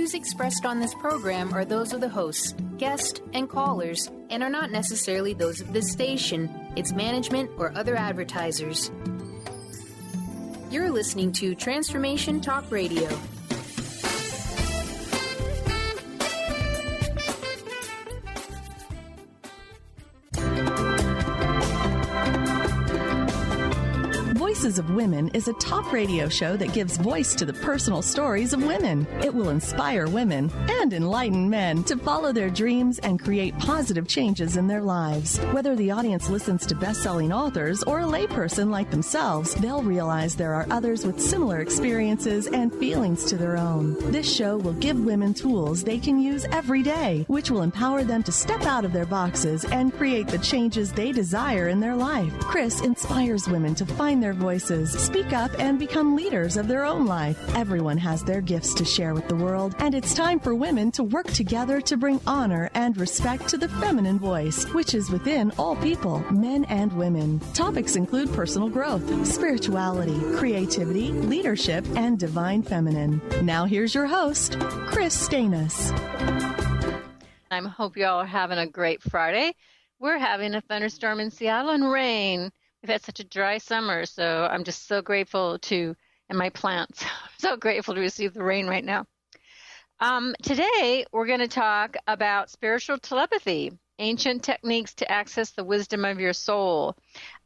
views expressed on this program are those of the hosts, guests, and callers, and are not necessarily those of this station, its management, or other advertisers. You're listening to Transformation Talk Radio. Voices of Women is a talk radio show that gives voice to the personal stories of women. It will inspire women and enlighten men to follow their dreams and create positive changes in their lives. Whether the audience listens to best-selling authors or a layperson like themselves, they'll realize there are others with similar experiences and feelings to their own. This show will give women tools they can use every day, which will empower them to step out of their boxes and create the changes they desire in their life. Kris inspires women to find their voices, speak up, and become leaders of their own life. Everyone has their gifts to share with the world, and it's time for women to work together to bring honor and respect to the feminine voice, which is within all people, men and women. Topics include personal growth, spirituality, creativity, leadership, and divine feminine. Now here's your host, Kris Steinnes. I hope you all are having a great Friday. We're having a thunderstorm in Seattle and rain. We've had such a dry summer, so I'm just so grateful and my plants, so grateful to receive the rain right now. Today, we're going to talk about spiritual telepathy, ancient techniques to access the wisdom of your soul,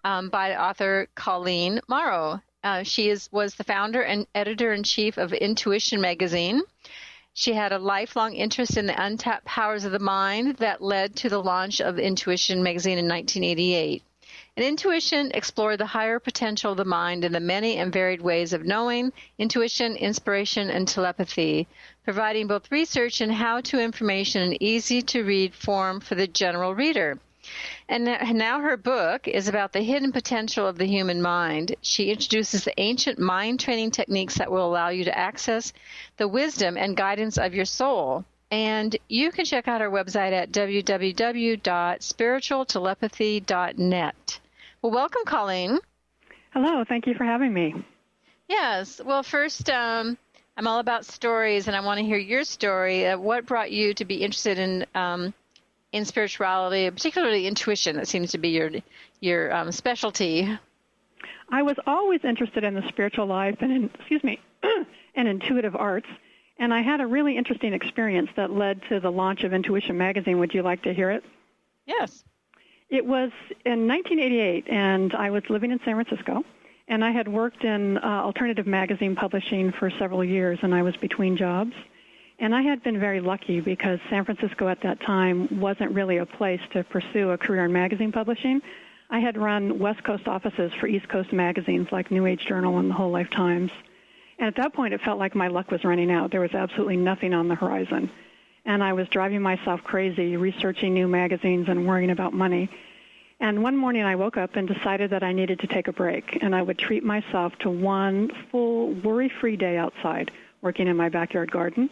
by author Colleen Mauro. She was the founder and editor-in-chief of Intuition magazine. She had a lifelong interest in the untapped powers of the mind that led to the launch of Intuition magazine in 1988. And Intuition explored the higher potential of the mind in the many and varied ways of knowing, intuition, inspiration, and telepathy, providing both research and how-to information in easy-to-read form for the general reader. And now her book is about the hidden potential of the human mind. She introduces the ancient mind training techniques that will allow you to access the wisdom and guidance of your soul. And you can check out our website at www.spiritualtelepathy.net. Well, welcome, Colleen. Hello. Thank you for having me. Yes. Well, first, I'm all about stories, and I want to hear your story. What brought you to be interested in spirituality, particularly intuition? That seems to be your specialty. I was always interested in the spiritual life and and intuitive arts. And I had a really interesting experience that led to the launch of Intuition magazine. Would you like to hear it? Yes. It was in 1988, and I was living in San Francisco, and I had worked in alternative magazine publishing for several years, and I was between jobs. And I had been very lucky because San Francisco at that time wasn't really a place to pursue a career in magazine publishing. I had run West Coast offices for East Coast magazines like New Age Journal and the Whole Life Times. And at that point, it felt like my luck was running out. There was absolutely nothing on the horizon. And I was driving myself crazy, researching new magazines and worrying about money. And one morning, I woke up and decided that I needed to take a break, and I would treat myself to one full, worry-free day outside, working in my backyard garden.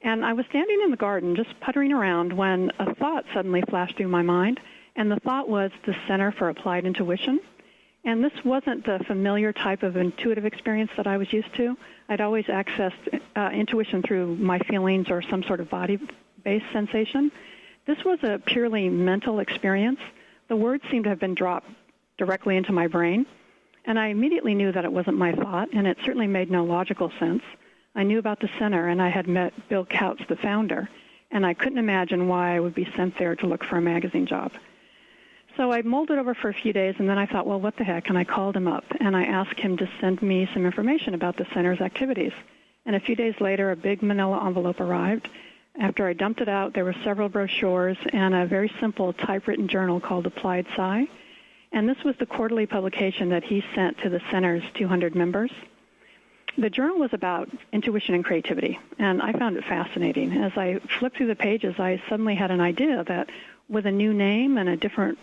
And I was standing in the garden, just puttering around, when a thought suddenly flashed through my mind, and the thought was the Center for Applied Intuition. And this wasn't the familiar type of intuitive experience that I was used to. I'd always accessed intuition through my feelings or some sort of body-based sensation. This was a purely mental experience. The words seemed to have been dropped directly into my brain, and I immediately knew that it wasn't my thought, and it certainly made no logical sense. I knew about the center, and I had met Bill Kautz, the founder, and I couldn't imagine why I would be sent there to look for a magazine job. So I mulled it over for a few days, and then I thought, well, what the heck? And I called him up, and I asked him to send me some information about the center's activities. And a few days later, a big manila envelope arrived. After I dumped it out, there were several brochures and a very simple typewritten journal called Applied Psi. And this was the quarterly publication that he sent to the center's 200 members. The journal was about intuition and creativity, and I found it fascinating. As I flipped through the pages, I suddenly had an idea that with a new name and a different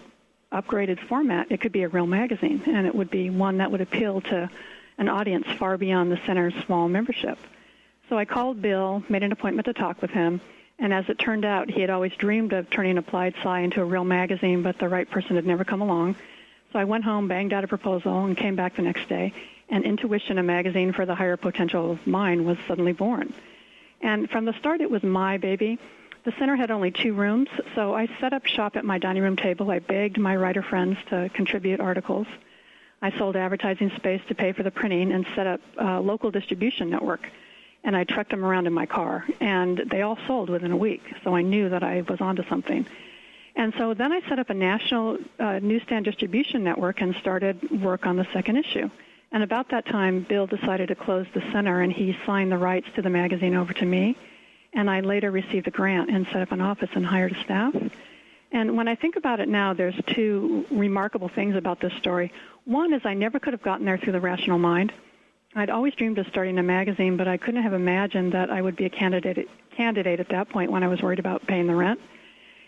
upgraded format, it could be a real magazine, and it would be one that would appeal to an audience far beyond the center's small membership. So I called Bill, made an appointment to talk with him, and as it turned out, he had always dreamed of turning Applied Psi into a real magazine, but the right person had never come along. So I went home, banged out a proposal, and came back the next day, and Intuition, a magazine for the higher potential of mind, was suddenly born. And from the start, it was my baby. The center had only 2 rooms, so I set up shop at my dining room table. I begged my writer friends to contribute articles. I sold advertising space to pay for the printing and set up a local distribution network. And I trucked them around in my car, and they all sold within a week, so I knew that I was onto something. And so then I set up a national newsstand distribution network and started work on the second issue. And about that time, Bill decided to close the center, and he signed the rights to the magazine over to me. And I later received a grant and set up an office and hired a staff. And when I think about it now, there's 2 remarkable things about this story. One is I never could have gotten there through the rational mind. I'd always dreamed of starting a magazine, but I couldn't have imagined that I would be a candidate at that point when I was worried about paying the rent.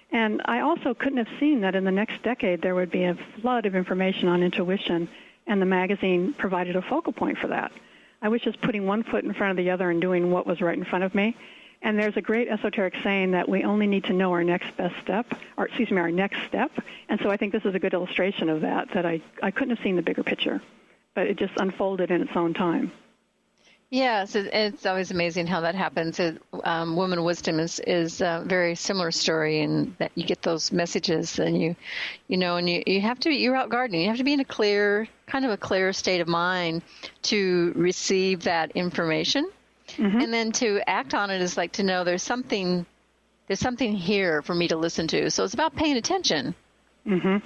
And I also couldn't have seen that in the next decade there would be a flood of information on intuition, and the magazine provided a focal point for that. I was just putting one foot in front of the other and doing what was right in front of me. And there's a great esoteric saying that we only need to know our next step. And so I think this is a good illustration of that I couldn't have seen the bigger picture, but it just unfolded in its own time. Yes, it's always amazing how that happens. Woman Wisdom is a very similar story in that you get those messages, and you have to, you're out gardening. You have to be in a clear state of mind to receive that information. Mm-hmm. And then to act on it is like to know there's something here for me to listen to. So it's about paying attention. Mm-hmm.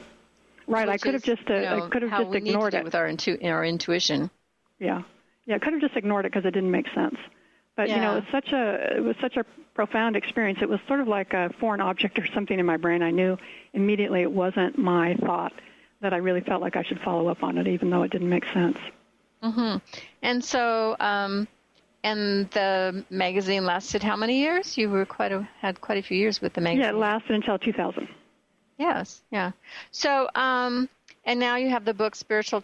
Right. I could have just ignored it with our intuition. Yeah. Yeah. I could have just ignored it because it didn't make sense. But it was such a profound experience. It was sort of like a foreign object or something in my brain. I knew immediately it wasn't my thought, that I really felt like I should follow up on it, even though it didn't make sense. Mm-hmm. And so. And the magazine lasted how many years? You were had quite a few years with the magazine. Yeah, it lasted until 2000. Yes, yeah. So, and now you have the book Spiritual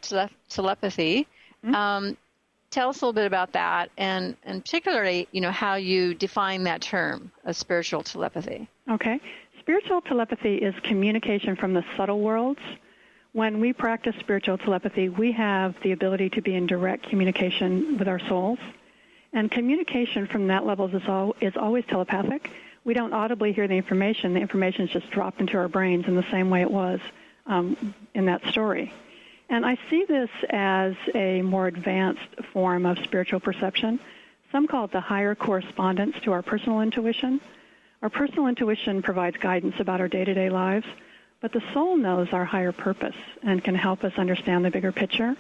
Telepathy. Mm-hmm. Tell us a little bit about that, and particularly, how you define that term of spiritual telepathy. Okay. Spiritual telepathy is communication from the subtle worlds. When we practice spiritual telepathy, we have the ability to be in direct communication with our souls. And communication from that level is always telepathic. We don't audibly hear the information. The information is just dropped into our brains in the same way it was in that story. And I see this as a more advanced form of spiritual perception. Some call it the higher correspondence to our personal intuition. Our personal intuition provides guidance about our day-to-day lives, but the soul knows our higher purpose and can help us understand the bigger picture.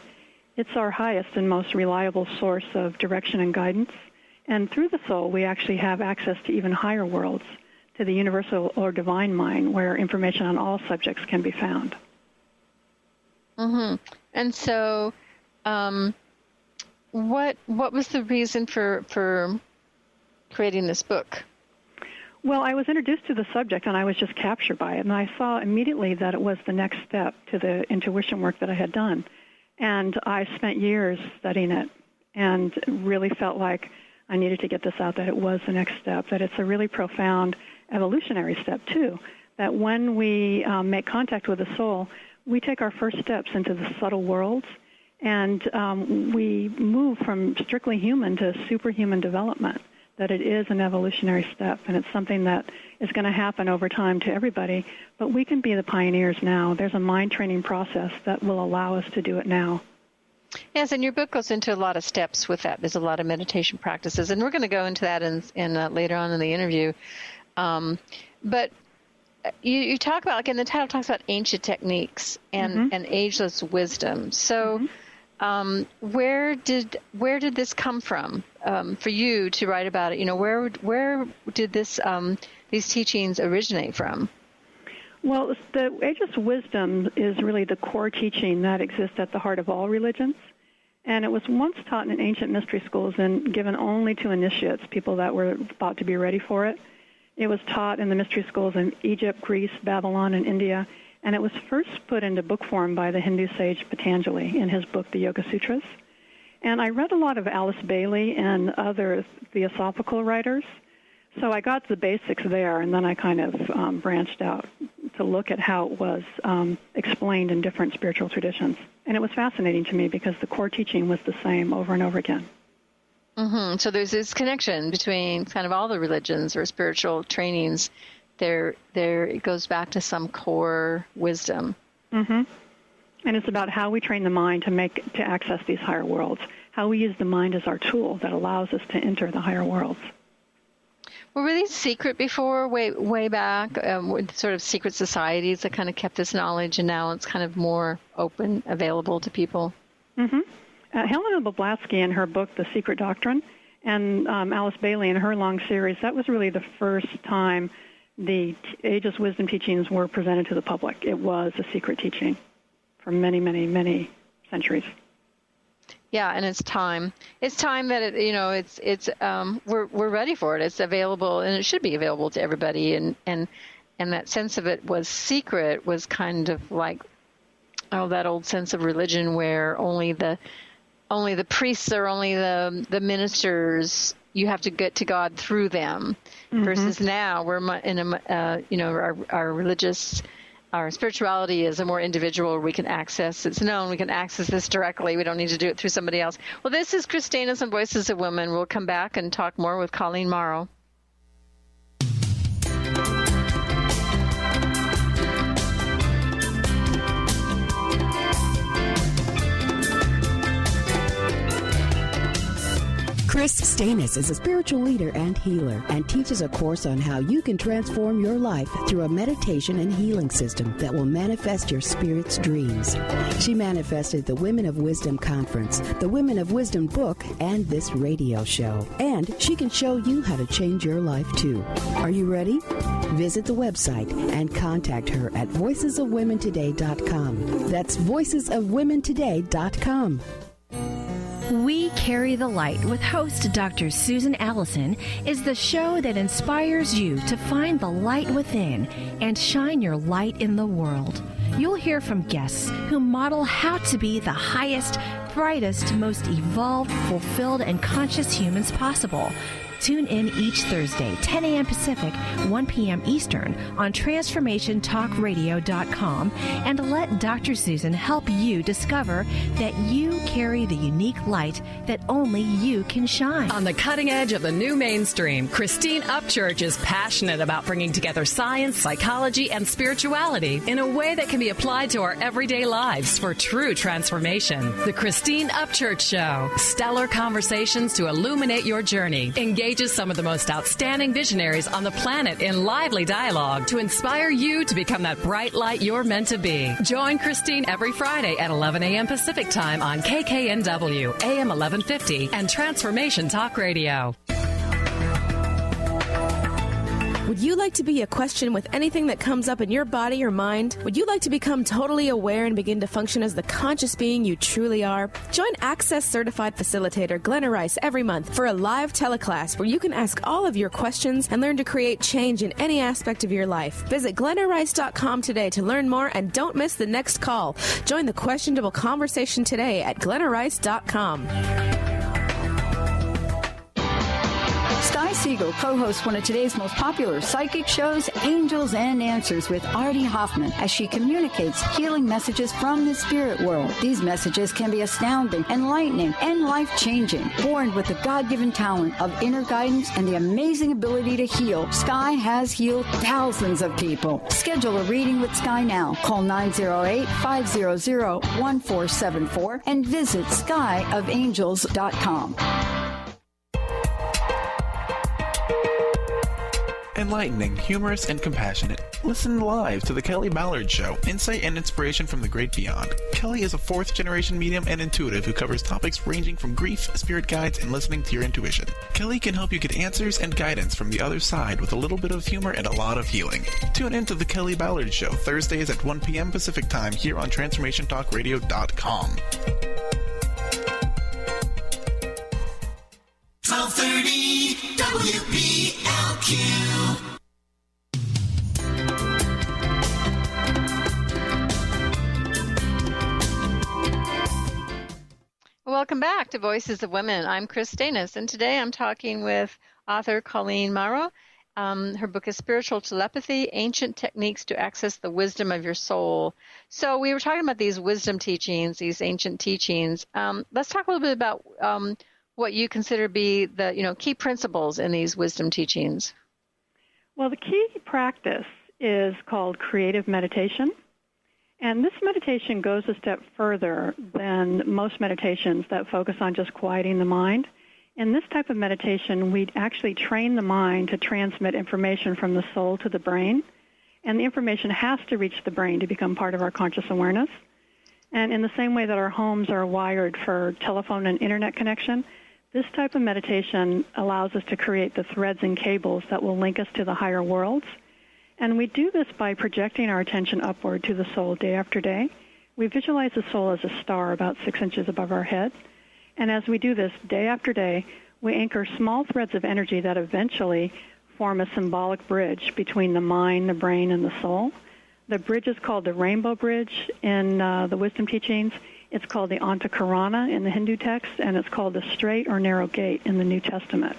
It's our highest and most reliable source of direction and guidance. And through the soul, we actually have access to even higher worlds, to the universal or divine mind, where information on all subjects can be found. Mm-hmm. And so what was the reason for creating this book? Well, I was introduced to the subject, and I was just captured by it. And I saw immediately that it was the next step to the intuition work that I had done. And I spent years studying it and really felt like I needed to get this out, that it was the next step, that it's a really profound evolutionary step, too, that when we make contact with the soul, we take our first steps into the subtle worlds, and we move from strictly human to superhuman development, that it is an evolutionary step, and it's something that is going to happen over time to everybody, but we can be the pioneers now. There's a mind training process that will allow us to do it now. Yes, and your book goes into a lot of steps with that. There's a lot of meditation practices, and we're going to go into that in later on in the interview. But you talk about, like in the title, talks about ancient techniques and ageless wisdom. So where did this come from for you to write about it? Where did these teachings originate from? Well, the ageless wisdom is really the core teaching that exists at the heart of all religions. And it was once taught in ancient mystery schools and given only to initiates, people that were thought to be ready for it. It was taught in the mystery schools in Egypt, Greece, Babylon, and India. And it was first put into book form by the Hindu sage Patanjali in his book, The Yoga Sutras. And I read a lot of Alice Bailey and other theosophical writers. So I got the basics there, and then I kind of branched out to look at how it was explained in different spiritual traditions. And it was fascinating to me because the core teaching was the same over and over again. Mm-hmm. So there's this connection between kind of all the religions or spiritual trainings. There it goes back to some core wisdom. Mm-hmm. And it's about how we train the mind to access these higher worlds, how we use the mind as our tool that allows us to enter the higher worlds. Were these secret before, way back, with sort of secret societies that kind of kept this knowledge, and now it's kind of more open, available to people? Mm-hmm. Helena Blavatsky in her book, The Secret Doctrine, and Alice Bailey in her long series, that was really the first time the Ageless Wisdom teachings were presented to the public. It was a secret teaching for many, many, many centuries. Yeah, and it's time. It's time that we're ready for it. It's available, and it should be available to everybody. And that sense of it was secret was kind of like that old sense of religion where only the priests or only the ministers, you have to get to God through them. Mm-hmm. Versus now we're in our religious. Our spirituality is a more individual. We can access, it's known, we can access this directly. We don't need to do it through somebody else. Well, this is Kris Steinnes on Voices of Women. We'll come back and talk more with Colleen Mauro. Kris Steinnes is a spiritual leader and healer and teaches a course on how you can transform your life through a meditation and healing system that will manifest your spirit's dreams. She manifested the Women of Wisdom Conference, the Women of Wisdom book, and this radio show. And she can show you how to change your life too. Are you ready? Visit the website and contact her at voicesofwomentoday.com. That's voicesofwomentoday.com. We Carry the Light with host Dr. Susan Allison is the show that inspires you to find the light within and shine your light in the world. You'll hear from guests who model how to be the highest, brightest, most evolved, fulfilled, and conscious humans possible. Tune in each Thursday, 10 a.m. Pacific, 1 p.m. Eastern on TransformationTalkRadio.com and let Dr. Susan help you discover that you carry the unique light that only you can shine. On the cutting edge of the new mainstream, Christine Upchurch is passionate about bringing together science, psychology, and spirituality in a way that can be applied to our everyday lives for true transformation. The Christine Upchurch Show. Stellar conversations to illuminate your journey. Engages some of the most outstanding visionaries on the planet in lively dialogue to inspire you to become that bright light you're meant to be. Join Christine every Friday at 11 a.m. Pacific Time on KKNW, AM 1150, and Transformation Talk Radio. Would you like to be a question with anything that comes up in your body or mind? Would you like to become totally aware and begin to function as the conscious being you truly are? Join Access Certified Facilitator Glenna Rice every month for a live teleclass where you can ask all of your questions and learn to create change in any aspect of your life. Visit glennarice.com today to learn more and don't miss the next call. Join the questionable conversation today at glennarice.com. Sky Siegel co-hosts one of today's most popular psychic shows, Angels and Answers, with Artie Hoffman, as she communicates healing messages from the spirit world. These messages can be astounding, enlightening, and life-changing. Born with the God-given talent of inner guidance and the amazing ability to heal, Sky has healed thousands of people. Schedule a reading with Sky now. Call 908-500-1474 and visit skyofangels.com. Enlightening, humorous, and compassionate. Listen live to The Kelly Ballard Show, insight and inspiration from the great beyond. Kelly is a fourth-generation medium and intuitive who covers topics ranging from grief, spirit guides, and listening to your intuition. Kelly can help you get answers and guidance from the other side with a little bit of humor and a lot of healing. Tune in to The Kelly Ballard Show, Thursdays at 1 p.m. Pacific Time here on TransformationTalkRadio.com. 1230 WBLQ. Welcome back to Voices of Women. I'm Kris Steinnes, and today I'm talking with author Colleen Mauro. Her book is Spiritual Telepathy, Ancient Techniques to Access the Wisdom of Your Soul. So we were talking about these wisdom teachings, these ancient teachings. Let's talk a little bit about what you consider be the key principles in these wisdom teachings. Well, the key practice is called creative meditation. And this meditation goes a step further than most meditations that focus on just quieting the mind. In this type of meditation, we actually train the mind to transmit information from the soul to the brain. And the information has to reach the brain to become part of our conscious awareness. And in the same way that our homes are wired for telephone and internet connection, this type of meditation allows us to create the threads and cables that will link us to the higher worlds. And we do this by projecting our attention upward to the soul day after day. We visualize the soul as a star about 6 inches above our head. And as we do this day after day, we anchor small threads of energy that eventually form a symbolic bridge between the mind, the brain, and the soul. The bridge is called the Rainbow Bridge in the Wisdom Teachings. It's called the Antakarana in the Hindu text, and it's called the Straight or Narrow Gate in the New Testament.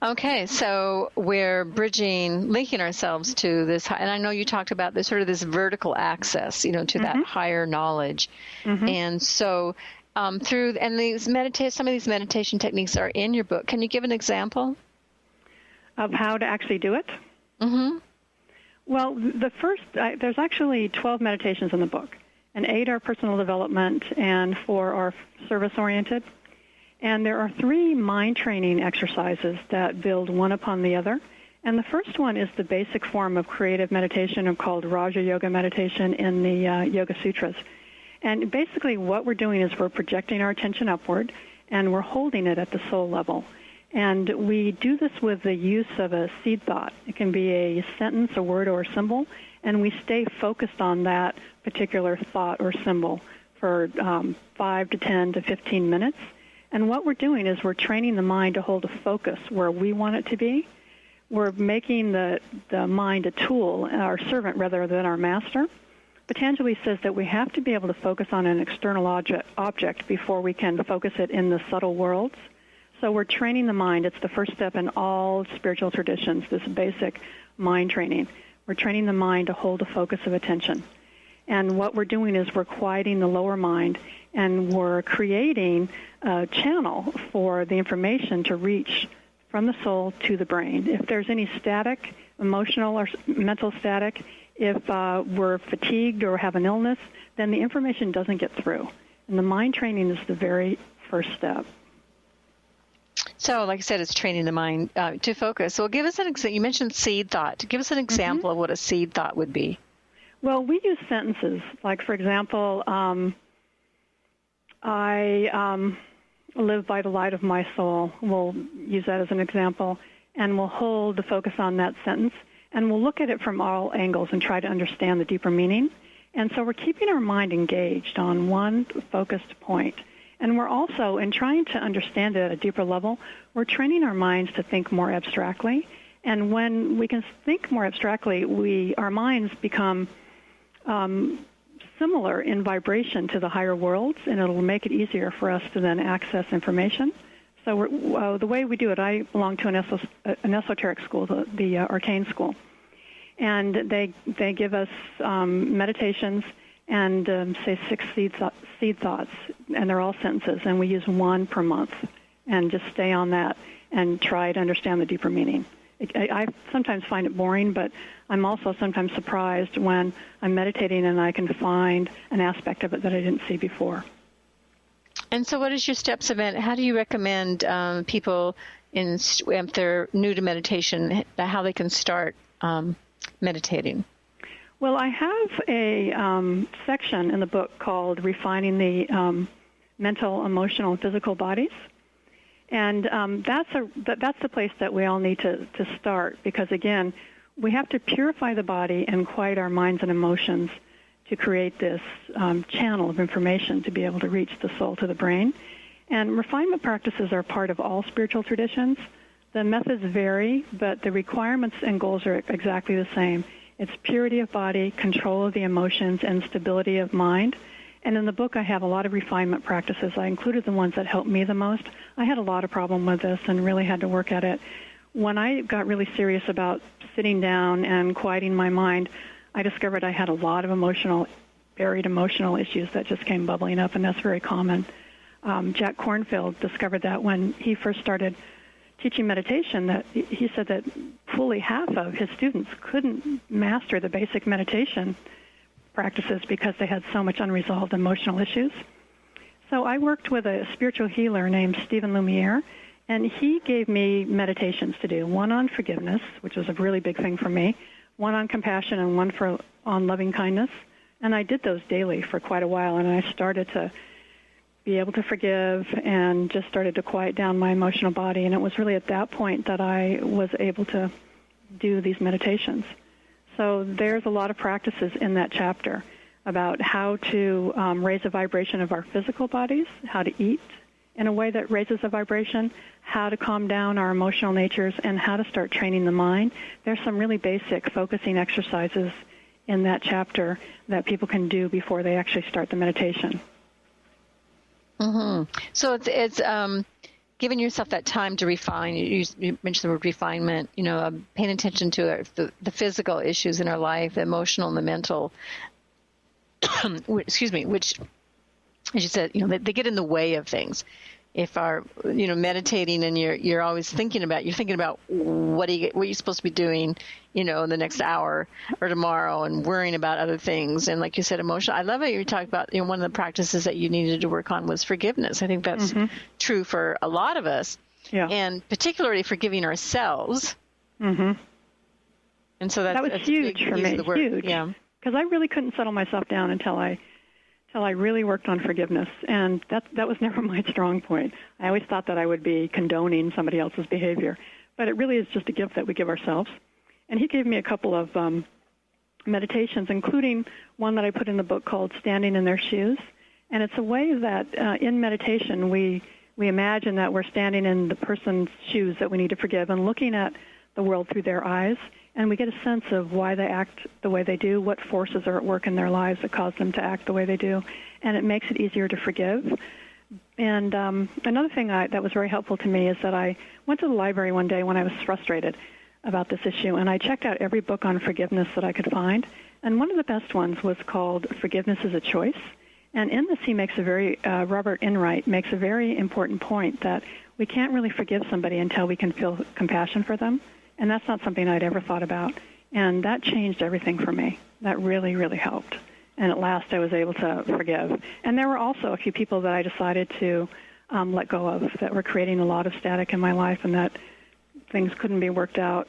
Okay, so we're linking ourselves to this, and I know you talked about this sort of this vertical access, to that higher knowledge. And so some of these meditation techniques are in your book. Can you give an example of how to actually do it? Well, there's actually 12 meditations in the book, and 8 are personal development and 4 are service-oriented. And there are 3 mind training exercises that build one upon the other. And the first one is the basic form of creative meditation called Raja Yoga meditation in the Yoga Sutras. And basically what we're doing is we're projecting our attention upward, and we're holding it at the soul level. And we do this with the use of a seed thought. It can be a sentence, a word, or a symbol, and we stay focused on that particular thought or symbol for 5 to 10 to 15 minutes. And what we're doing is we're training the mind to hold a focus where we want it to be. We're making the mind a tool, our servant rather than our master. Patanjali says that we have to be able to focus on an external object before we can focus it in the subtle worlds. So we're training the mind. It's the first step in all spiritual traditions, this basic mind training. We're training the mind to hold a focus of attention. And what we're doing is we're quieting the lower mind, and we're creating a channel for the information to reach from the soul to the brain. If there's any static, emotional or mental static, if we're fatigued or have an illness, then the information doesn't get through. And the mind training is the very first step. So, like I said, it's training the mind to focus. So give us an example. You mentioned seed thought. Give us an example of what a seed thought would be. Well, we use sentences. Like, for example, I live by the light of my soul. We'll use that as an example, and we'll hold the focus on that sentence, and we'll look at it from all angles and try to understand the deeper meaning. And so we're keeping our mind engaged on one focused point. And we're also, in trying to understand it at a deeper level, we're training our minds to think more abstractly. And when we can think more abstractly, our minds become similar in vibration to the higher worlds, and it'll make it easier for us to then access information. So the way we do it, I belong to an esoteric school, the Arcane School, and they give us meditations and say 6 seed thoughts, and they're all sentences, and we use 1 per month, and just stay on that and try to understand the deeper meaning. I sometimes find it boring, but I'm also sometimes surprised when I'm meditating and I can find an aspect of it that I didn't see before. And so what is your steps of it? How do you recommend people, if they're new to meditation, how they can start meditating? Well, I have a section in the book called Refining the Mental, Emotional, and Physical Bodies. And that's the place that we all need to start, because, again, we have to purify the body and quiet our minds and emotions to create this channel of information to be able to reach the soul to the brain. And refinement practices are part of all spiritual traditions. The methods vary, but the requirements and goals are exactly the same. It's purity of body, control of the emotions, and stability of mind. And in the book, I have a lot of refinement practices. I included the ones that helped me the most. I had a lot of problem with this and really had to work at it. When I got really serious about sitting down and quieting my mind, I discovered I had a lot of buried emotional issues that just came bubbling up, and that's very common. Jack Kornfield discovered that when he first started teaching meditation, that he said that fully half of his students couldn't master the basic meditation practices because they had so much unresolved emotional issues. So I worked with a spiritual healer named Stephen Lumiere, and he gave me meditations to do, one on forgiveness, which was a really big thing for me, one on compassion, and one on loving kindness. And I did those daily for quite a while, and I started to be able to forgive and just started to quiet down my emotional body. And it was really at that point that I was able to do these meditations. So there's a lot of practices in that chapter about how to raise the vibration of our physical bodies, how to eat in a way that raises the vibration, how to calm down our emotional natures, and how to start training the mind. There's some really basic focusing exercises in that chapter that people can do before they actually start the meditation. Mm-hmm. So it's giving yourself that time to refine. You mentioned the word refinement, paying attention to the physical issues in our life, the emotional and the mental, which, as you said, they get in the way of things. If our, meditating and you're always thinking about what you're supposed to be doing, in the next hour or tomorrow, and worrying about other things. And like you said, emotional. I love how you talked about, one of the practices that you needed to work on was forgiveness. I think that's true for a lot of us, and particularly forgiving ourselves. Mm-hmm. And so that was huge for me. Huge, because I really couldn't settle myself down until I really worked on forgiveness, and that was never my strong point. I always thought that I would be condoning somebody else's behavior, but it really is just a gift that we give ourselves. And he gave me a couple of meditations, including one that I put in the book called Standing in Their Shoes. And it's a way that in meditation we imagine that we're standing in the person's shoes that we need to forgive and looking at the world through their eyes. And we get a sense of why they act the way they do, what forces are at work in their lives that cause them to act the way they do. And it makes it easier to forgive. And another thing that was very helpful to me is that I went to the library one day when I was frustrated about this issue, and I checked out every book on forgiveness that I could find. And one of the best ones was called Forgiveness is a Choice. And in this, he makes Robert Enright makes a very important point that we can't really forgive somebody until we can feel compassion for them. And that's not something I'd ever thought about. And that changed everything for me. That really, really helped. And at last I was able to forgive. And there were also a few people that I decided to let go of that were creating a lot of static in my life and that things couldn't be worked out.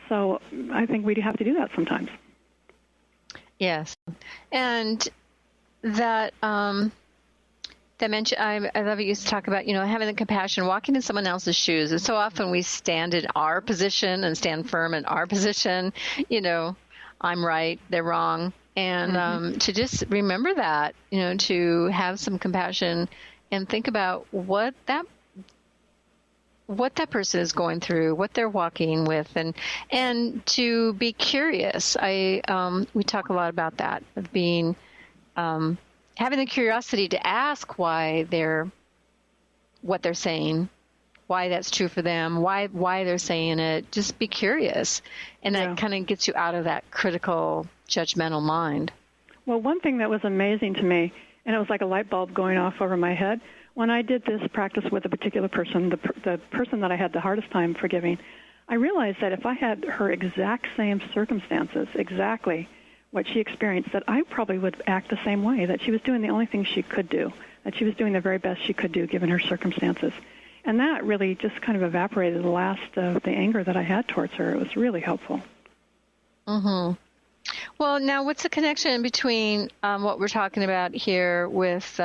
So I think we have to do that sometimes. Yes. And that dimension, I love it. You used to talk about, having the compassion, walking in someone else's shoes. And so often we stand in our position and stand firm in our position. I'm right, they're wrong. And to just remember that, to have some compassion and think about what that person is going through, what they're walking with, and to be curious. We talk a lot about that, of being having the curiosity to ask why what they're saying, why that's true for them, why they're saying it. Just be curious, and that kind of gets you out of that critical, judgmental mind. Well, one thing that was amazing to me, and it was like a light bulb going off over my head, when I did this practice with a particular person, the person that I had the hardest time forgiving, I realized that if I had her exact same circumstances, exactly what she experienced, that I probably would act the same way, that she was doing the only thing she could do, that she was doing the very best she could do given her circumstances. And that really just kind of evaporated the last of the anger that I had towards her. It was really helpful. Mm-hmm. Well, now what's the connection between what we're talking about here with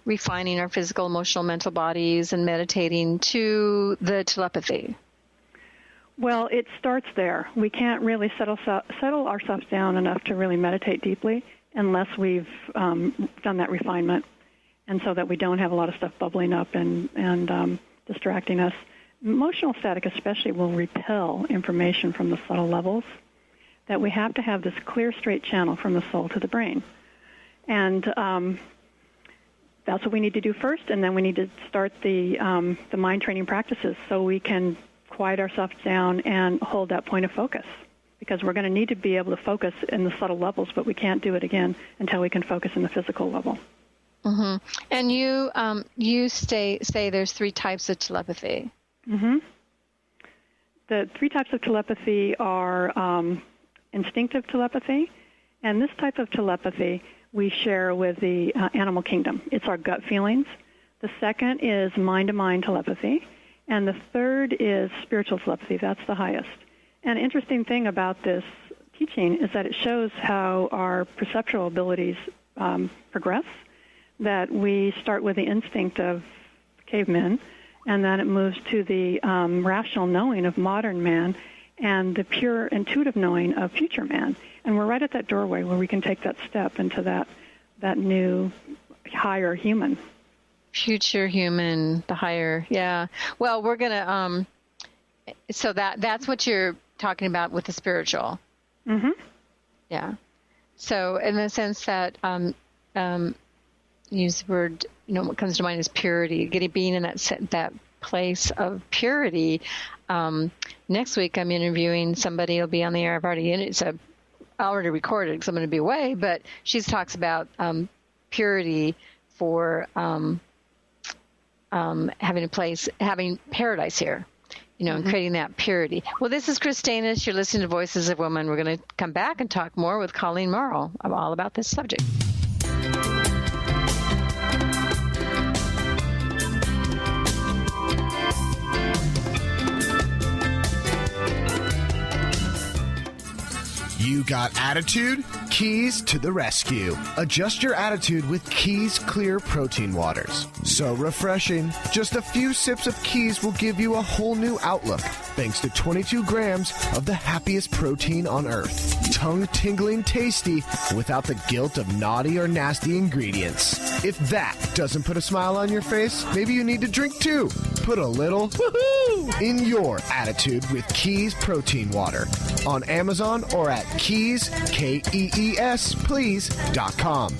refining our physical, emotional, mental bodies and meditating to the telepathy? Well, it starts there. We can't really settle ourselves down enough to really meditate deeply unless we've done that refinement, and so that we don't have a lot of stuff bubbling up and distracting us. Emotional static especially will repel information from the subtle levels, that we have to have this clear, straight channel from the soul to the brain. And that's what we need to do first, and then we need to start the mind training practices so we can quiet ourselves down and hold that point of focus, because we're going to need to be able to focus in the subtle levels, but we can't do it again until we can focus in the physical level. Mm-hmm. And you say there's 3 types of telepathy. Mm-hmm. The 3 types of telepathy are instinctive telepathy, and this type of telepathy we share with the animal kingdom. It's our gut feelings. The second is mind-to-mind telepathy, and the third is spiritual telepathy. That's the highest. An interesting thing about this teaching is that it shows how our perceptual abilities progress, that we start with the instinct of cavemen, and then it moves to the rational knowing of modern man and the pure intuitive knowing of future man. And we're right at that doorway where we can take that step into that new higher human. Future human, the higher, yeah. Well, we're going to, so that's what you're talking about with the spiritual. Mm-hmm. Yeah. So in the sense that, use the word, what comes to mind is purity, being in that place of purity. Next week I'm interviewing somebody who'll be on the air. I've already recorded because I'm going to be away, but she talks about purity for having paradise here, and creating that purity. Well, this is Kris Steinnes. You're listening to Voices of Women. We're going to come back and talk more with Colleen Mauro all about this subject. You got attitude? Keys to the rescue. Adjust your attitude with Keys Clear Protein Waters. So refreshing. Just a few sips of Keys will give you a whole new outlook, thanks to 22 grams of the happiest protein on earth. Tongue-tingling tasty without the guilt of naughty or nasty ingredients. If that doesn't put a smile on your face, maybe you need to drink too. Put a little woohoo in your attitude with Keys Protein Water on Amazon or at Keys, Kees, please.com.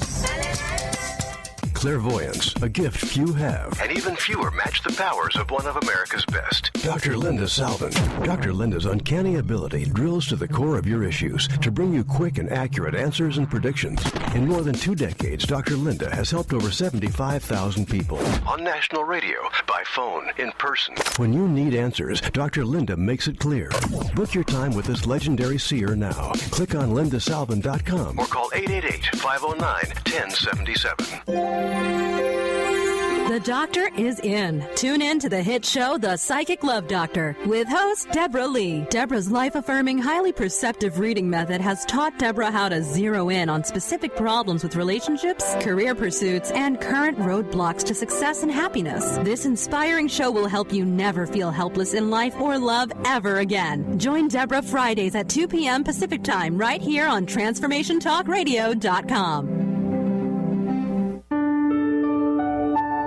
Clairvoyance, a gift few have. And even fewer match the powers of one of America's best. Dr. Linda Salvin. Dr. Linda's uncanny ability drills to the core of your issues to bring you quick and accurate answers and predictions. In more than 2 decades, Dr. Linda has helped over 75,000 people. On national radio, by phone, in person. When you need answers, Dr. Linda makes it clear. Book your time with this legendary seer now. Click on lindasalvin.com or call 888-509-1077. The doctor is in. Tune in to the hit show, The Psychic Love Doctor, with host Deborah Lee. Deborah's life-affirming, highly perceptive reading method has taught Deborah how to zero in on specific problems with relationships, career pursuits, and current roadblocks to success and happiness. This inspiring show will help you never feel helpless in life or love ever again. Join Deborah Fridays at 2 p.m. Pacific Time right here on TransformationTalkRadio.com.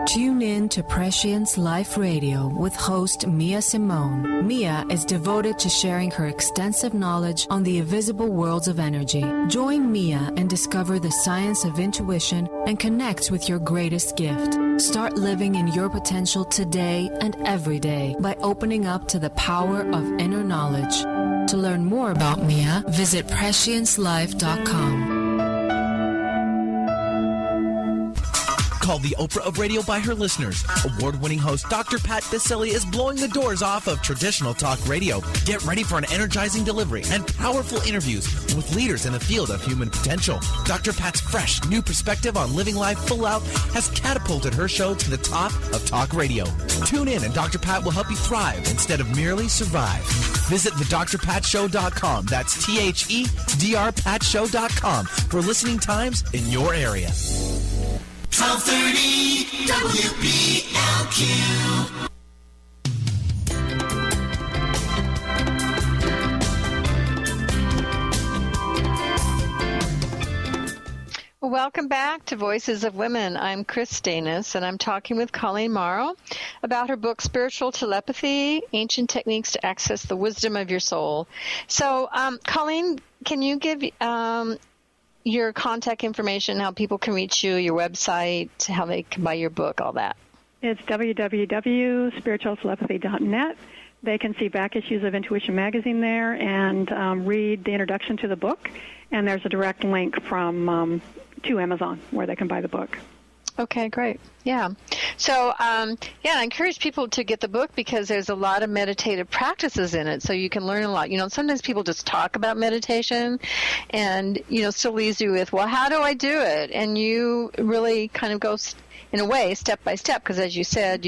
Tune in to Prescience Life Radio with host Mia Simone. Mia is devoted to sharing her extensive knowledge on the invisible worlds of energy. Join Mia and discover the science of intuition and connect with your greatest gift. Start living in your potential today and every day by opening up to the power of inner knowledge. To learn more about Mia, visit PrescienceLife.com. Called the Oprah of radio by her listeners. Award-winning host Dr. Pat Baccili is blowing the doors off of traditional talk radio. Get ready for an energizing delivery and powerful interviews with leaders in the field of human potential. Dr. Pat's fresh, new perspective on living life full out has catapulted her show to the top of talk radio. Tune in and Dr. Pat will help you thrive instead of merely survive. Visit thedrpatshow.com. That's THEDRPatShow.com for listening times in your area. 1230 WBLQ. Welcome back to Voices of Women. I'm Kris Steinnes, and I'm talking with Colleen Mauro about her book, Spiritual Telepathy, Ancient Techniques to Access the Wisdom of Your Soul. So, Colleen, can you give your contact information, how people can reach you, your website, how they can buy your book, all that? It's www.spiritualtelepathy.net. They can see back issues of Intuition Magazine there and read the introduction to the book. And there's a direct link from to Amazon where they can buy the book. Okay, great. Yeah. So, I encourage people to get the book because there's a lot of meditative practices in it, so you can learn a lot. Sometimes people just talk about meditation and, still leaves you with, well, how do I do it? And you really kind of go, in a way, step by step, because as you said,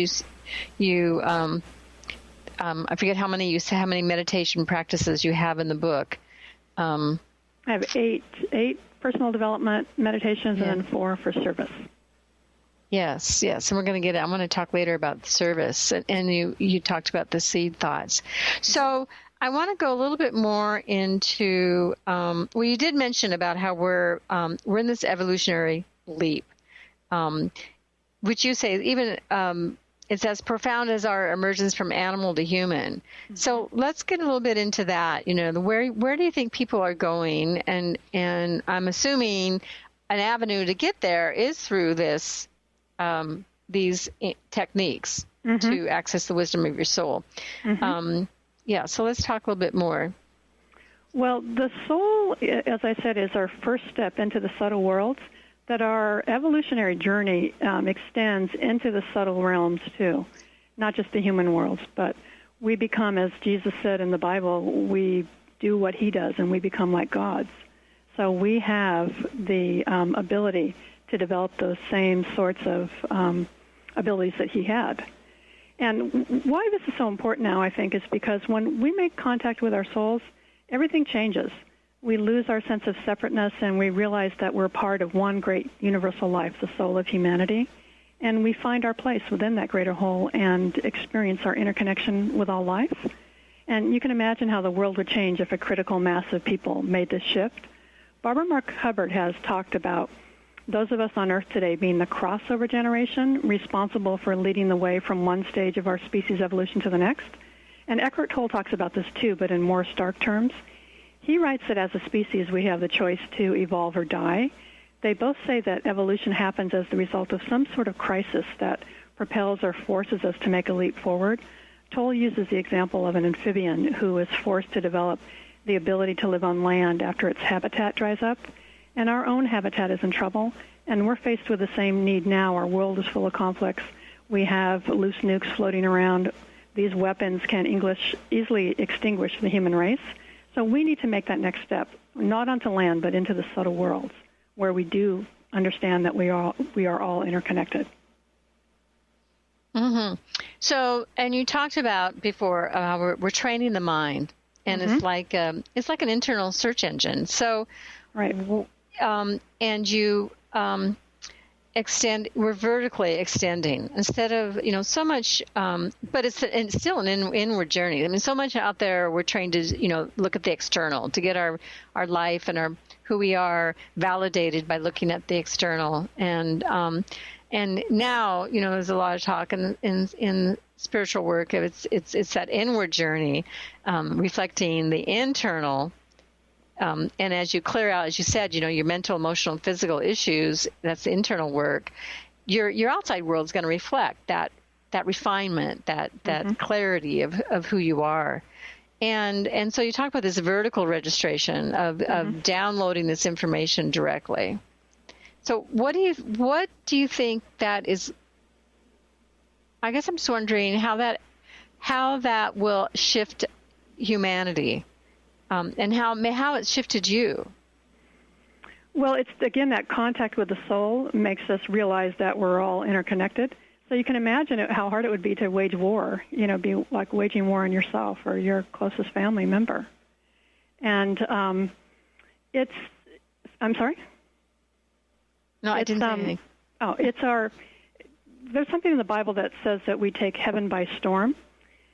I forget how many meditation practices you have in the book. I have eight personal development meditations and then 4 for service. Yes, and we're going to I'm going to talk later about the service, and you talked about the seed thoughts. So I want to go a little bit more into, you did mention about how we're in this evolutionary leap, which you say even it's as profound as our emergence from animal to human. Mm-hmm. So let's get a little bit into that. Where do you think people are going? And I'm assuming an avenue to get there is through these techniques to access the wisdom of your soul. So let's talk a little bit more. Well, the soul, as I said, is our first step into the subtle worlds, that our evolutionary journey extends into the subtle realms too, not just the human worlds, but we become, as Jesus said in the Bible, we do what he does and we become like gods. So we have the ability to develop those same sorts of abilities that he had. And why this is so important now, I think, is because when we make contact with our souls, everything changes. We lose our sense of separateness, and we realize that we're part of one great universal life, the soul of humanity, and we find our place within that greater whole and experience our interconnection with all life. And you can imagine how the world would change if a critical mass of people made this shift. Barbara Mark Hubbard has talked about those of us on Earth today being the crossover generation responsible for leading the way from one stage of our species evolution to the next. And Eckhart Tolle talks about this too, but in more stark terms. He writes that as a species we have the choice to evolve or die. They both say that evolution happens as the result of some sort of crisis that propels or forces us to make a leap forward. Tolle uses the example of an amphibian who is forced to develop the ability to live on land after its habitat dries up. And our own habitat is in trouble, and we're faced with the same need now. Our world is full of conflicts. We have loose nukes floating around. These weapons can easily extinguish the human race. So we need to make that next step, not onto land, but into the subtle worlds, where we do understand that we are all interconnected. Mm-hmm. So, and you talked about before we're training the mind, and it's like an internal search engine. So, right. And you we're vertically extending instead of, so much, but it's still an inward journey. I mean, so much out there we're trained to, look at the external, to get our life and who we are validated by looking at the external. And now, there's a lot of talk in spiritual work. It's that inward journey, reflecting the internal. And as you clear out, as you said, your mental, emotional, and physical issues, that's the internal work, your outside world is going to reflect that refinement, that clarity of who you are. And so you talk about this vertical registration of downloading this information directly. So what do you think that is? I guess I'm just wondering how that will shift humanity. And how it shifted you. Well, it's, again, that contact with the soul makes us realize that we're all interconnected. So you can imagine how hard it would be to wage war, be like waging war on yourself or your closest family member. And I'm sorry? No, I didn't say anything. There's something in the Bible that says that we take heaven by storm.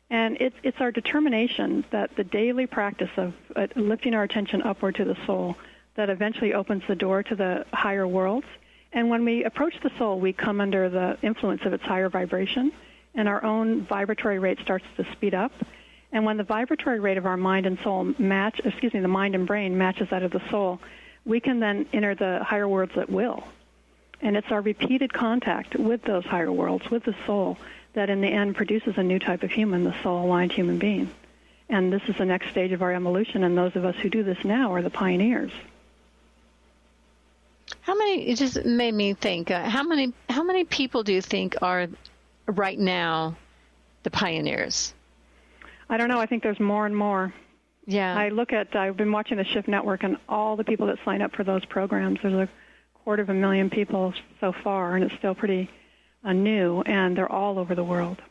And it's our determination that the daily practice of lifting our attention upward to the soul that eventually opens the door to the higher worlds. And when we approach the soul, we come under the influence of its higher vibration, and our own vibratory rate starts to speed up. And when the vibratory rate of our mind and soul the mind and brain matches that of the soul, we can then enter the higher worlds at will. And it's our repeated contact with those higher worlds, with the soul, that in the end produces a new type of human, the soul-aligned human being. And this is the next stage of our evolution, and those of us who do this now are the pioneers. How many? It just made me think. How many people do you think are right now the pioneers? I don't know. I think there's more and more. Yeah. I've been watching the Shift Network, and all the people that sign up for those programs, there's 250,000 people so far, and it's still pretty new, and they're all over the world.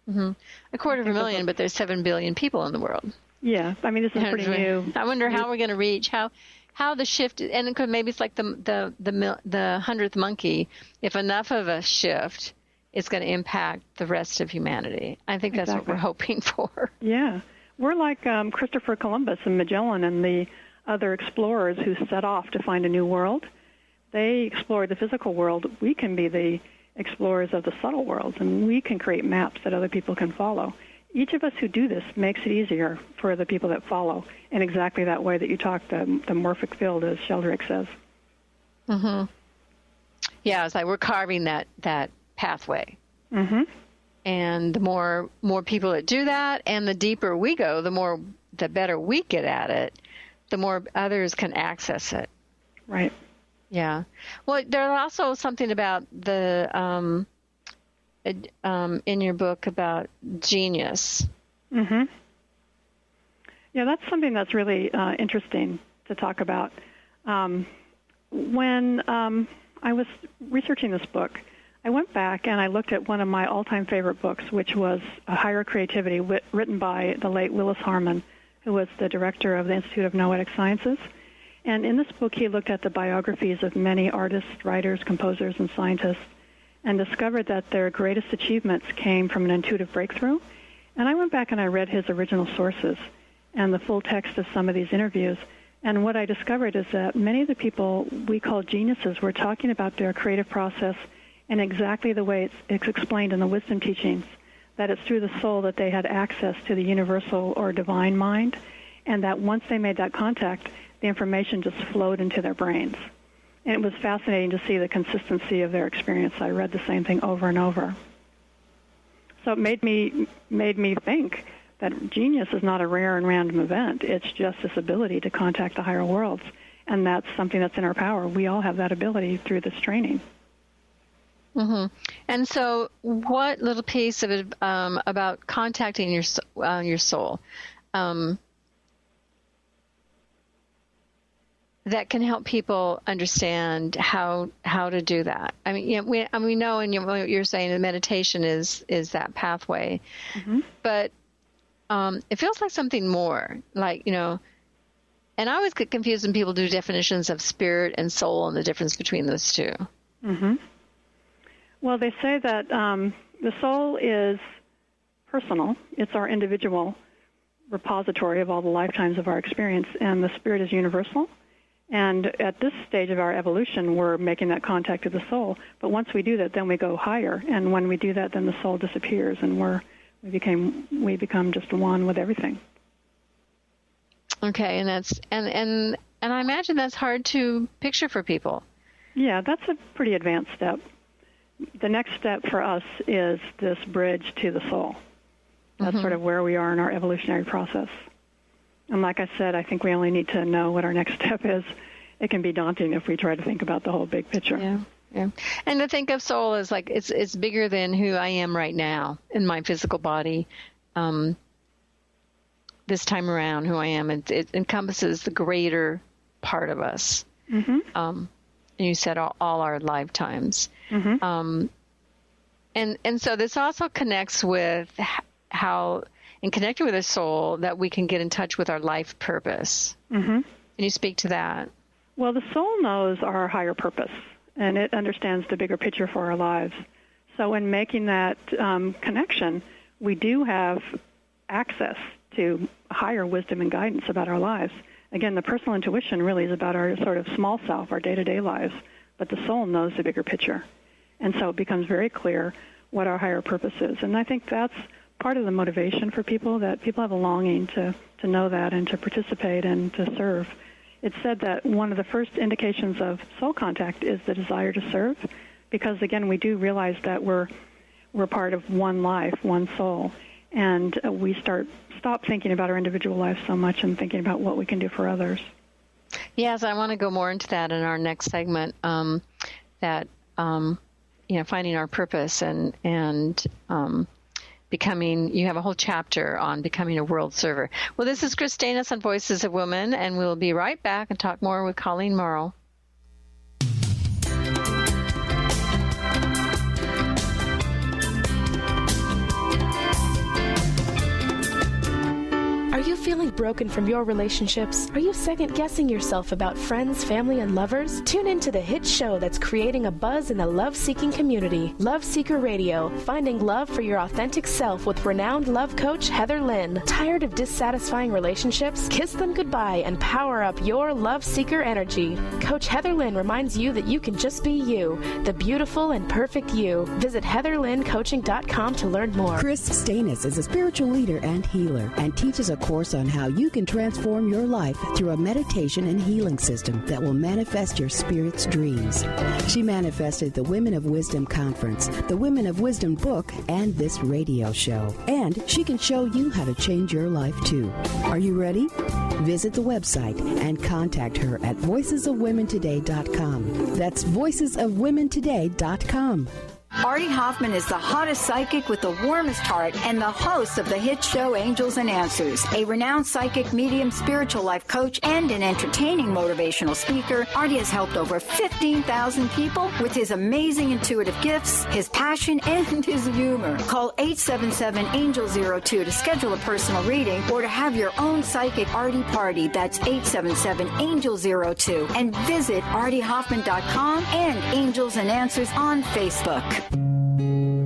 Mm-hmm. 250,000, but there's 7 billion people in the world. Yeah, I mean, this is pretty new. I wonder how we're going to reach how the shift, and maybe it's like the 100th monkey. If enough of us shift, it's going to impact the rest of humanity. I think that's what we're hoping for. Yeah, we're like Christopher Columbus and Magellan and the other explorers who set off to find a new world. They explored the physical world. We can be the explorers of the subtle worlds, and we can create maps that other people can follow. Each of us who do this makes it easier for the people that follow in exactly that way that you talked, the morphic field, as Sheldrake says. Mm-hmm. Yeah, it's like we're carving that pathway. Mm-hmm. And the more people that do that, and the deeper we go, the better we get at it, the more others can access it. Right. Yeah. Well, there's also something about the in your book about genius. Mm-hmm. Yeah, that's something that's really interesting to talk about. When I was researching this book, I went back and I looked at one of my all-time favorite books, which was Higher Creativity, written by the late Willis Harman, who was the director of the Institute of Noetic Sciences. And in this book, he looked at the biographies of many artists, writers, composers, and scientists, and discovered that their greatest achievements came from an intuitive breakthrough. And I went back and I read his original sources and the full text of some of these interviews. And what I discovered is that many of the people we call geniuses were talking about their creative process in exactly the way it's explained in the wisdom teachings, that it's through the soul that they had access to the universal or divine mind, and that once they made that contact, the information just flowed into their brains. And it was fascinating to see the consistency of their experience. I read the same thing over and over. So it made me think that genius is not a rare and random event. It's just this ability to contact the higher worlds. And that's something that's in our power. We all have that ability through this training. Mm-hmm. And so what little piece of it about contacting your soul that can help people understand how to do that? I mean, we know, and what you're saying, the meditation is that pathway, mm-hmm. but it feels like something more, like, and I always get confused when people do definitions of spirit and soul and the difference between those two. Mm-hmm. Well, they say that the soul is personal. It's our individual repository of all the lifetimes of our experience, and the spirit is universal. And at this stage of our evolution, we're making that contact with the soul. But once we do that, then we go higher. And when we do that, then the soul disappears, and we become just one with everything. Okay, and that's and I imagine that's hard to picture for people. Yeah, that's a pretty advanced step. The next step for us is this bridge to the soul. That's mm-hmm. sort of where we are in our evolutionary process. And like I said, I think we only need to know what our next step is. It can be daunting if we try to think about the whole big picture. Yeah. And to think of soul as like it's bigger than who I am right now in my physical body. This time around, who I am, it encompasses the greater part of us. Mm-hmm. And you said all our lifetimes. Mm-hmm. And so this also connects with how, in connecting with the soul, that we can get in touch with our life purpose. Mm-hmm. Can you speak to that? Well, the soul knows our higher purpose, and it understands the bigger picture for our lives. So in making that connection, we do have access to higher wisdom and guidance about our lives. Again, the personal intuition really is about our sort of small self, our day-to-day lives, but the soul knows the bigger picture. And so it becomes very clear what our higher purpose is. And I think that's part of the motivation for people, that people have a longing to know that and to participate and to serve. It's said that one of the first indications of soul contact is the desire to serve, because, again, we do realize that we're part of one life, one soul, and we stop thinking about our individual lives so much and thinking about what we can do for others. Yes, I want to go more into that in our next segment, finding our purpose and becoming, you have a whole chapter on becoming a world server. Well, this is Kris Steinnes on Voices of Women, and we'll be right back and talk more with Colleen Mauro. Are you feeling broken from your relationships? Are you second-guessing yourself about friends, family, and lovers? Tune in to the hit show that's creating a buzz in the love-seeking community, Love Seeker Radio, finding love for your authentic self with renowned love coach Heather Lynn. Tired of dissatisfying relationships? Kiss them goodbye and power up your love seeker energy. Coach Heather Lynn reminds you that you can just be you, the beautiful and perfect you. Visit heatherlynncoaching.com to learn more. Kris Steinnes is a spiritual leader and healer and teaches a course on how you can transform your life through a meditation and healing system that will manifest your spirit's dreams. She manifested the Women of Wisdom Conference, the Women of Wisdom book, and this radio show. And she can show you how to change your life too. Are you ready? Visit the website and contact her at voicesofwomentoday.com. That's voicesofwomentoday.com. Artie Hoffman is the hottest psychic with the warmest heart and the host of the hit show Angels and Answers. A renowned psychic, medium, spiritual life coach, and an entertaining motivational speaker, Artie has helped over 15,000 people with his amazing intuitive gifts, his passion, and his humor. Call 877-ANGEL-02 to schedule a personal reading or to have your own psychic Artie party. That's 877-ANGEL-02. And visit artiehoffman.com and Angels and Answers on Facebook.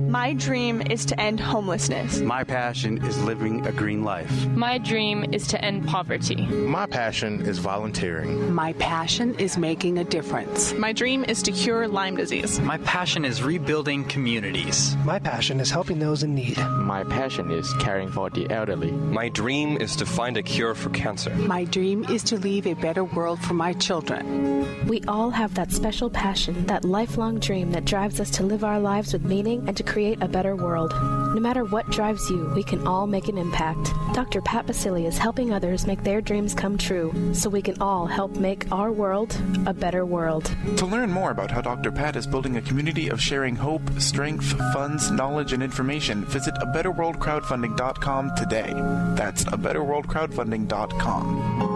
My dream is to end homelessness. My passion is living a green life. My dream is to end poverty. My passion is volunteering. My passion is making a difference. My dream is to cure Lyme disease. My passion is rebuilding communities. My passion is helping those in need. My passion is caring for the elderly. My dream is to find a cure for cancer. My dream is to leave a better world for my children. We all have that special passion, that lifelong dream that drives us to live our lives with meaning and to create a better world. No matter what drives you, we can all make an impact. Dr. Pat Basile is helping others make their dreams come true, so we can all help make our world a better world. To learn more about how Dr. Pat is building a community of sharing hope, strength, funds, knowledge, and information, visit abetterworldcrowdfunding.com today. That's abetterworldcrowdfunding.com.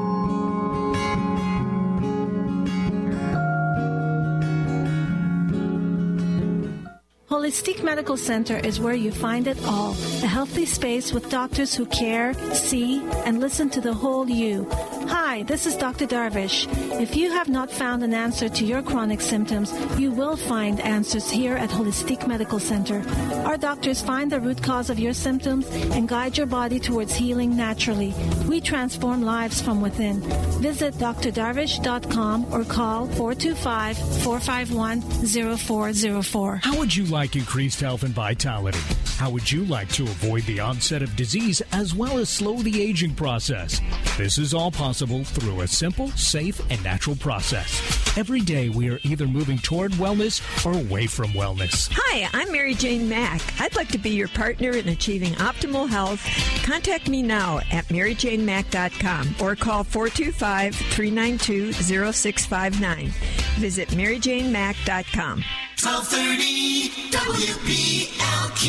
Holistic Medical Center is where you find it all. A healthy space with doctors who care, see, and listen to the whole you. Hi, this is Dr. Darvish. If you have not found an answer to your chronic symptoms, you will find answers here at Holistic Medical Center. Our doctors find the root cause of your symptoms and guide your body towards healing naturally. We transform lives from within. Visit drdarvish.com or call 425-451-0404. How would you like increased health and vitality? How would you like to avoid the onset of disease as well as slow the aging process? This is all possible through a simple, safe, and natural process. Every day we are either moving toward wellness or away from wellness. Hi, I'm Mary Jane Mack. I'd like to be your partner in achieving optimal health. Contact me now at maryjanemack.com or call 425-392-0659. Visit maryjanemack.com. 1230 WBLQ.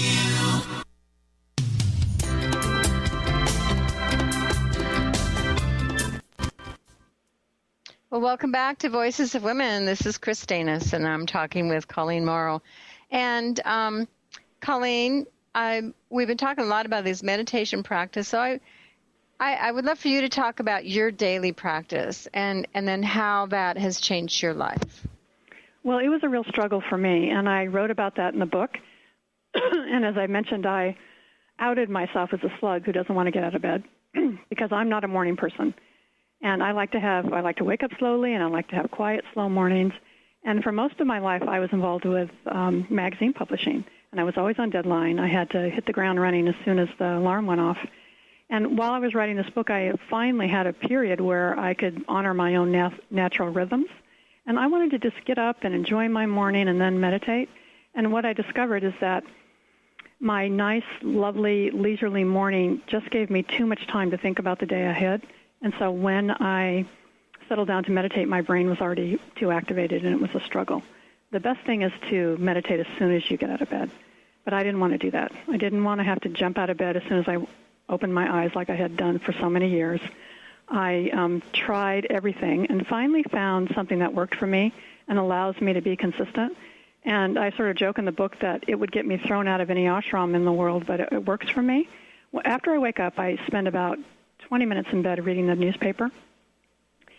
Well, welcome back to Voices of Women. This is Kris Steinnes, and I'm talking with Colleen Mauro. And Colleen, we've been talking a lot about this meditation practice, so I would love for you to talk about your daily practice and then how that has changed your life. Well, it was a real struggle for me, and I wrote about that in the book. And as I mentioned, I outed myself as a slug who doesn't want to get out of bed because I'm not a morning person. And I like to wake up slowly, and I like to have quiet, slow mornings. And for most of my life, I was involved with magazine publishing, and I was always on deadline. I had to hit the ground running as soon as the alarm went off. And while I was writing this book, I finally had a period where I could honor my own natural rhythms. And I wanted to just get up and enjoy my morning and then meditate. And what I discovered is that my nice, lovely, leisurely morning just gave me too much time to think about the day ahead. And so when I settled down to meditate, my brain was already too activated, and it was a struggle. The best thing is to meditate as soon as you get out of bed. But I didn't want to do that. I didn't want to have to jump out of bed as soon as I opened my eyes like I had done for so many years. I tried everything and finally found something that worked for me and allows me to be consistent. And I sort of joke in the book that it would get me thrown out of any ashram in the world, but it works for me. After I wake up, I spend about 20 minutes in bed reading the newspaper.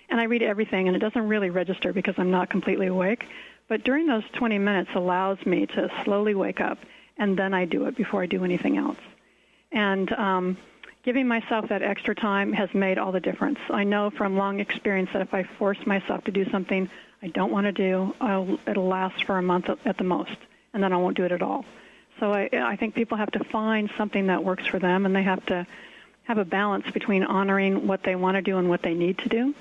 And I read everything, and it doesn't really register because I'm not completely awake. But during those 20 minutes allows me to slowly wake up, and then I do it before I do anything else. And giving myself that extra time has made all the difference. I know from long experience that if I force myself to do something I don't want to do, it'll last for a month at the most, and then I won't do it at all. So I think people have to find something that works for them, and they have to have a balance between honoring what they want to do and what they need to do.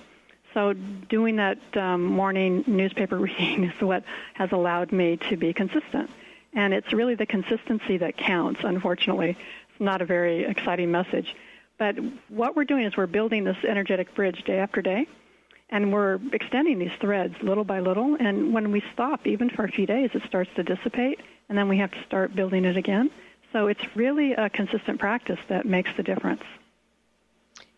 So doing that morning newspaper reading is what has allowed me to be consistent. And it's really the consistency that counts, unfortunately. It's not a very exciting message. But what we're doing is we're building this energetic bridge day after day, and we're extending these threads little by little. And when we stop, even for a few days, it starts to dissipate, and then we have to start building it again. So it's really a consistent practice that makes the difference.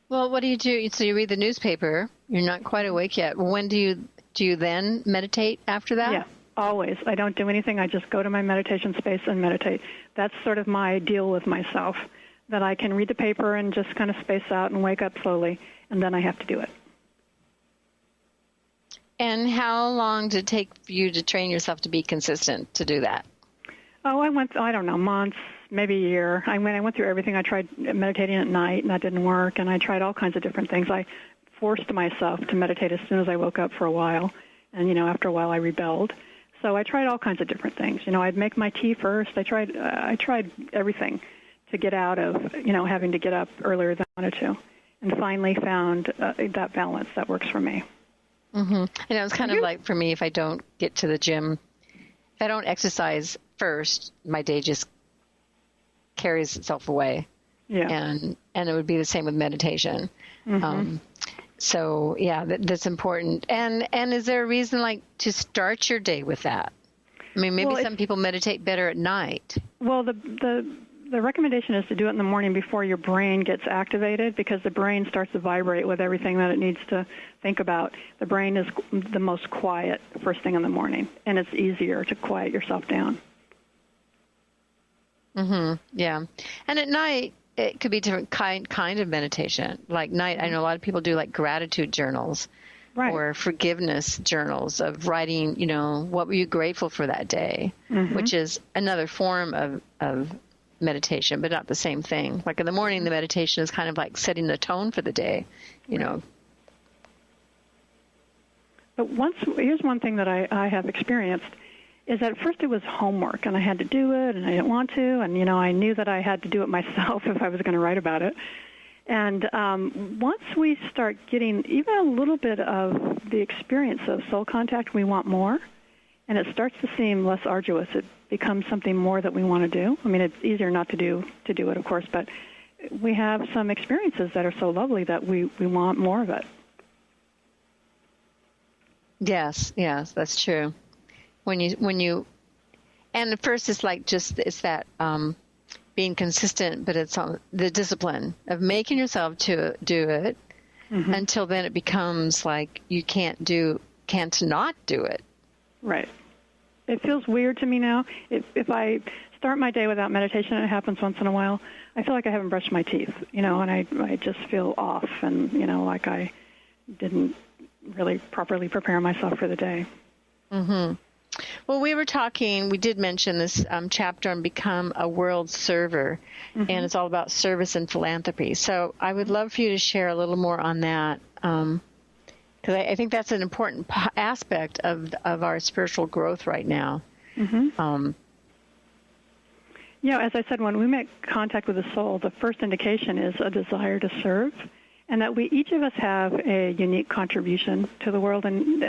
Well, what do you do? So you read the newspaper. You're not quite awake yet. When do you then meditate after that? Yeah, always. I don't do anything. I just go to my meditation space and meditate. That's sort of my deal with myself, that I can read the paper and just kind of space out and wake up slowly, and then I have to do it. And how long did it take for you to train yourself to be consistent to do that? Oh, I don't know, months, maybe a year. I went through everything. I tried meditating at night, and that didn't work, and I tried all kinds of different things. I forced myself to meditate as soon as I woke up for a while, and, after a while I rebelled. So I tried all kinds of different things. I'd make my tea first. I tried everything to get out of, having to get up earlier than I wanted to, and finally found that balance that works for me. Mm-hmm. And it was kind of like for me, if I don't get to the gym, if I don't exercise first, my day just carries itself away. Yeah. And it would be the same with meditation. Mm-hmm. So yeah, that's important. And is there a reason to start your day with that? I mean, maybe some people meditate better at night. Well, the recommendation is to do it in the morning before your brain gets activated, because the brain starts to vibrate with everything that it needs to think about. The brain is the most quiet first thing in the morning, and it's easier to quiet yourself down. Mm-hmm. Yeah. And at night, it could be different kind of meditation. Like night, I know a lot of people do gratitude journals, right, or forgiveness journals of writing, what were you grateful for that day, mm-hmm, which is another form of meditation, but not the same thing. Like in the morning, the meditation is kind of like setting the tone for the day, But here's one thing that I have experienced, is that at first it was homework, and I had to do it, and I didn't want to, and, I knew that I had to do it myself if I was going to write about it. And once we start getting even a little bit of the experience of soul contact, we want more, and it starts to seem less arduous. It becomes something more that we want to do. I mean, it's easier not to do it, of course, but we have some experiences that are so lovely that we want more of it. Yes, that's true. When you, and at first it's it's that being consistent, but it's on the discipline of making yourself to do it, mm-hmm, until then it becomes like you can't not do it. Right. It feels weird to me now. If I start my day without meditation, and it happens once in a while, I feel like I haven't brushed my teeth, and I just feel off, and, like I didn't really properly prepare myself for the day. Mm-hmm. Well, we did mention this chapter on Become a World Server, mm-hmm, and it's all about service and philanthropy. So I would love for you to share a little more on that, because I think that's an important aspect of our spiritual growth right now. Mm-hmm. As I said, when we make contact with the soul, the first indication is a desire to serve, and that each of us have a unique contribution to the world, and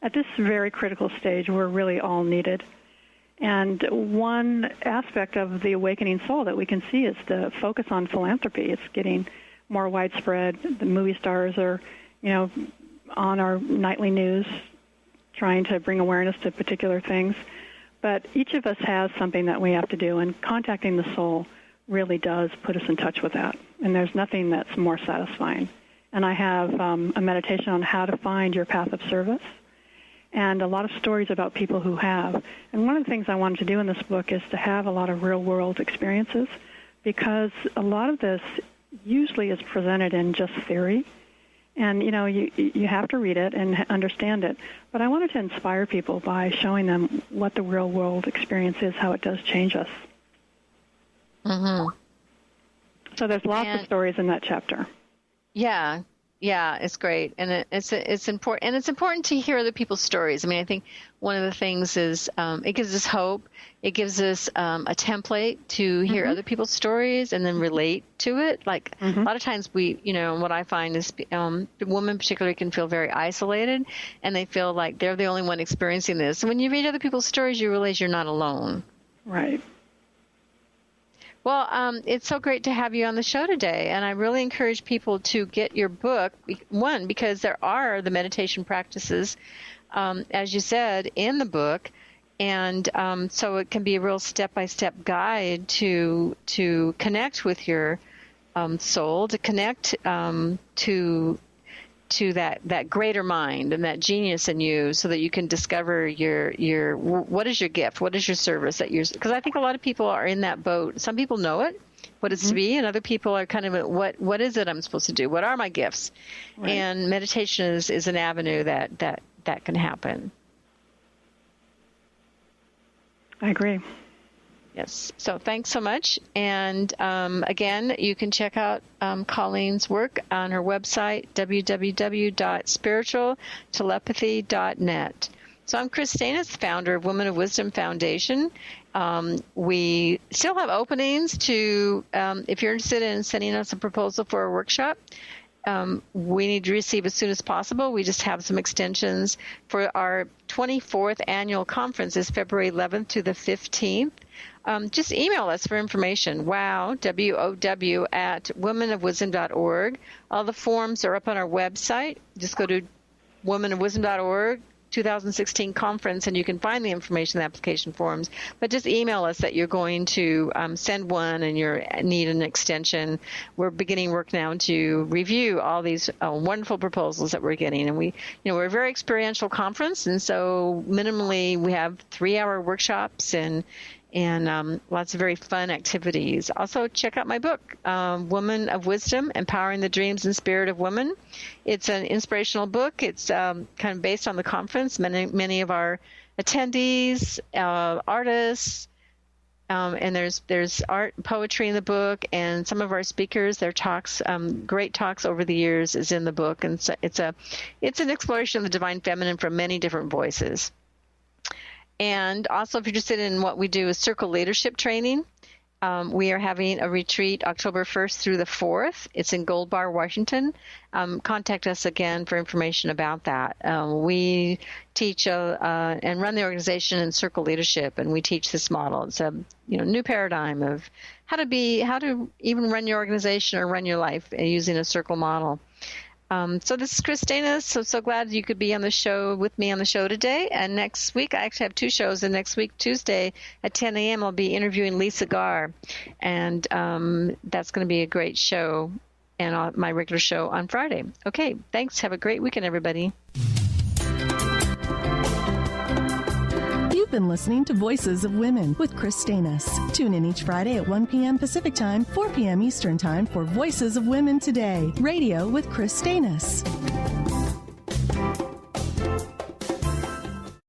at this very critical stage, we're really all needed. And one aspect of the awakening soul that we can see is the focus on philanthropy. It's getting more widespread. The movie stars are, on our nightly news, trying to bring awareness to particular things. But each of us has something that we have to do, and contacting the soul really does put us in touch with that. And there's nothing that's more satisfying. And I have a meditation on how to find your path of service, and a lot of stories about people who have. And one of the things I wanted to do in this book is to have a lot of real-world experiences, because a lot of this usually is presented in just theory. And, you know, you have to read it and understand it. But I wanted to inspire people by showing them what the real-world experience is, how it does change us. Mm-hmm. So there's lots of stories in that chapter. Yeah, it's great, and it's important, and it's important to hear other people's stories. I mean, I think one of the things is it gives us hope. It gives us a template to hear other people's stories and then relate to it. Like a lot of times what I find is women particularly can feel very isolated, and they feel like they're the only one experiencing this. And when you read other people's stories, you realize you're not alone. Right. Well, it's so great to have you on the show today, and I really encourage people to get your book, one, because there are the meditation practices, as you said, in the book, and so it can be a real step-by-step guide to connect with your soul, to connect to that greater mind and that genius in you, so that you can discover your what is your gift, what is your service that you're, because I think a lot of people are in that boat. Some people know it, what it's to be, and other people are kind of what is it I'm supposed to do, what are my gifts? Right. And meditation is an avenue that can happen. I agree. Yes. So thanks so much. And again, you can check out Colleen's work on her website, www.spiritualtelepathy.net. So I'm Kris Steinnes, founder of Women of Wisdom Foundation. We still have openings to, if you're interested in sending us a proposal for a workshop, we need to receive as soon as possible. We just have some extensions for our 24th annual conference is February 11th to the 15th. Just email us for information. WOW, W-O-W, at womenofwisdom.org. All the forms are up on our website. Just go to womenofwisdom.org, 2016 conference, and you can find the information, the application forms. But just email us that you're going to send one and you need an extension. We're beginning work now to review all these wonderful proposals that we're getting. And we're a very experiential conference, and so minimally we have 3-hour workshops and lots of very fun activities. Also, check out my book, Woman of Wisdom, Empowering the Dreams and Spirit of Women. It's an inspirational book. It's kind of based on the conference. Many of our attendees, artists, and there's art and poetry in the book, and some of our speakers, their talks, great talks over the years, is in the book. And so it's an exploration of the divine feminine from many different voices. And also, if you're interested in what we do is circle leadership training, we are having a retreat October 1st through the 4th. It's in Gold Bar, Washington. Contact us again for information about that. We teach and run the organization in circle leadership, and we teach this model. It's a new paradigm of how to even run your organization or run your life using a circle model. So this is Kris Steinnes. So glad you could be on the show with me on the show today. And next week, I actually have 2 shows. And next week, Tuesday at 10 a.m., I'll be interviewing Lisa Garr. And that's going to be a great show, and my regular show on Friday. Okay, thanks. Have a great weekend, everybody. You've been listening to Voices of Women with Kris Steinnes. Tune in each Friday at 1 p.m. Pacific Time, 4 p.m. Eastern Time for Voices of Women Today, radio with Kris Steinnes.